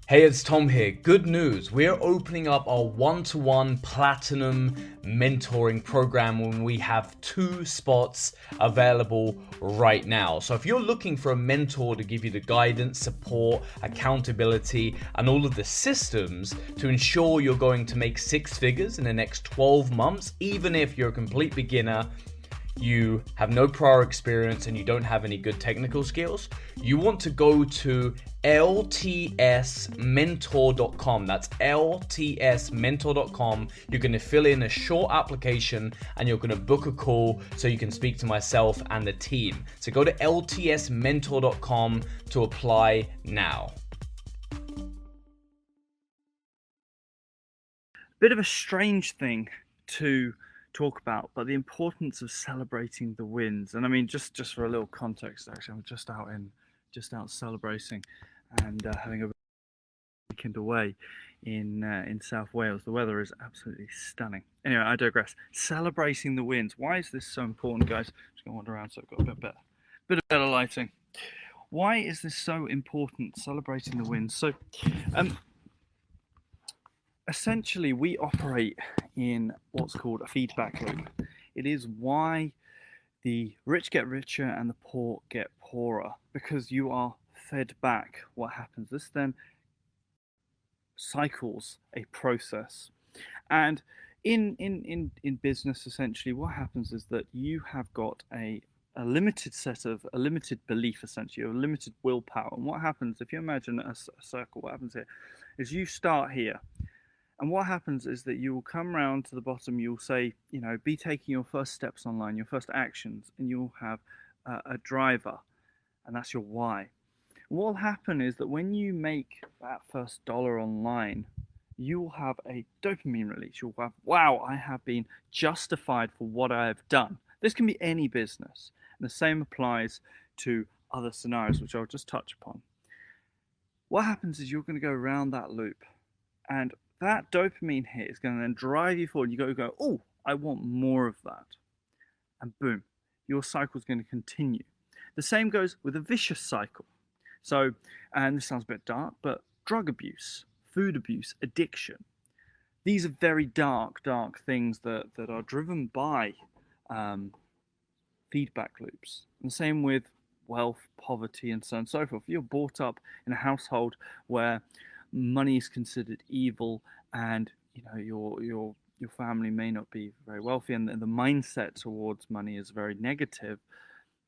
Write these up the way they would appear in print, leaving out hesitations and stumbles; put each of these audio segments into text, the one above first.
Hey, it's Tom here. Good news. We're opening up our one-to-one platinum mentoring program when we have 2 spots available right now. So if you're looking for a mentor to give you the guidance, support, accountability, and all of the systems to ensure you're going to make 6 figures in the next 12 months, even if you're a complete beginner, you have no prior experience, and you don't have any good technical skills, you want to go to ltsmentor.com. That's ltsmentor.com. You're going to fill in a short application and you're going to book a call so you can speak to myself and the team. So go to ltsmentor.com to apply now. Bit of a strange thing to talk about, but the importance of celebrating the wins. And I mean, just for a little context, actually, I'm just out celebrating and having a weekend away in South Wales. The weather is absolutely stunning. Anyway, I digress. Celebrating the wins. Why is this so important, guys? Just gonna wander around so I've got a bit of better lighting. Why is this so important? Celebrating the wins. So, um, essentially, we operate in what's called a feedback loop. It is why the rich get richer and the poor get poorer, because you are fed back what happens. This then cycles a process. And in business, essentially, what happens is that you have got a limited belief, essentially, a limited willpower. And what happens if you imagine a circle? What happens here is you start here, and what happens is that you will come round to the bottom, you'll say, be taking your first steps online, your first actions, and you'll have a driver, and that's your why. What will happen is that when you make that first dollar online, you will have a dopamine release. You'll have, wow, I have been justified for what I have done. This can be any business. And the same applies to other scenarios, which I'll just touch upon. What happens is you're going to go around that loop, and that dopamine hit is going to then drive you forward. You go, oh, I want more of that. And boom, your cycle is going to continue. The same goes with a vicious cycle. So, and this sounds a bit dark, but drug abuse, food abuse, addiction. These are very dark things that are driven by feedback loops. And the same with wealth, poverty, and so on and so forth. You're brought up in a household where money is considered evil, and your family may not be very wealthy, and the mindset towards money is very negative.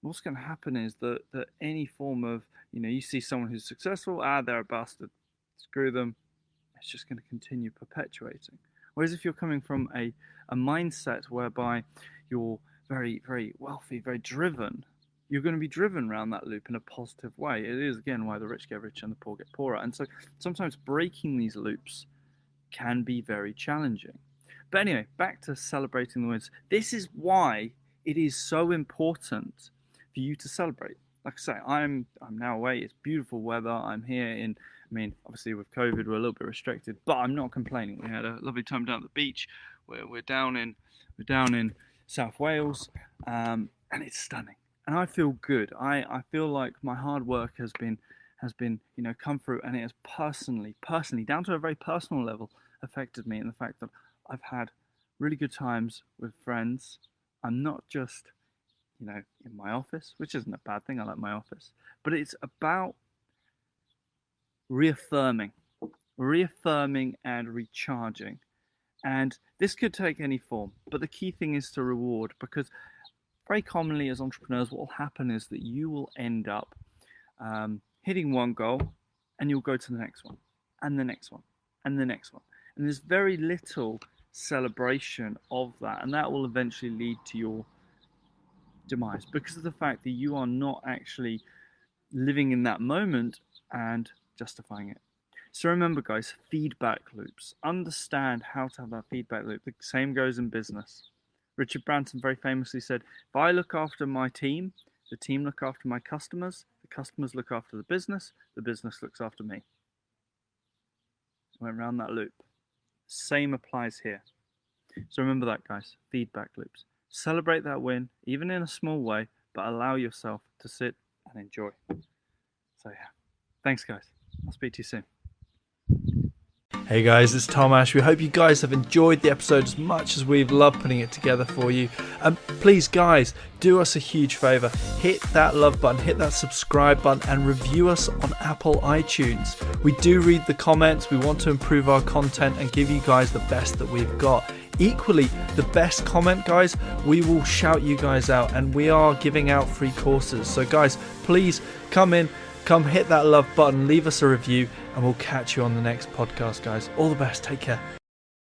What's going to happen is that any form of, you see someone who's successful, they're a bastard, screw them, it's just going to continue perpetuating. Whereas if you're coming from a mindset whereby you're very, very wealthy, very driven, you're going to be driven around that loop in a positive way. It is, again, why the rich get richer and the poor get poorer. And so sometimes breaking these loops can be very challenging. But anyway, back to celebrating the wins. This is why it is so important for you to celebrate. Like I say, I'm now away. It's beautiful weather. I'm here obviously with COVID, we're a little bit restricted, but I'm not complaining. We had a lovely time down at the beach. We're down in South Wales, and it's stunning. And I feel good. I feel like my hard work has been come through, and it has personally down to a very personal level affected me in the fact that I've had really good times with friends. I'm not just in my office, which isn't a bad thing. I like my office, but it's about reaffirming and recharging. And this could take any form, but the key thing is to reward, because very commonly as entrepreneurs, what will happen is that you will end up hitting one goal, and you'll go to the next one, and the next one, and the next one. And there's very little celebration of that, and that will eventually lead to your demise, because of the fact that you are not actually living in that moment and justifying it. So remember, guys, feedback loops. Understand how to have that feedback loop. The same goes in business. Richard Branson very famously said, if I look after my team, the team look after my customers, the customers look after the business looks after me. So I went around that loop. Same applies here. So remember that, guys, feedback loops. Celebrate that win, even in a small way, but allow yourself to sit and enjoy. So yeah, thanks, guys. I'll speak to you soon. Hey guys, it's Tom Ash. We hope you guys have enjoyed the episode as much as we've loved putting it together for you. Please guys, do us a huge favour. Hit that love button, hit that subscribe button and review us on Apple iTunes. We do read the comments. We want to improve our content and give you guys the best that we've got. Equally, the best comment, guys, we will shout you guys out, and we are giving out free courses. So guys, please come hit that love button, leave us a review, and we'll catch you on the next podcast, guys. All the best. Take care.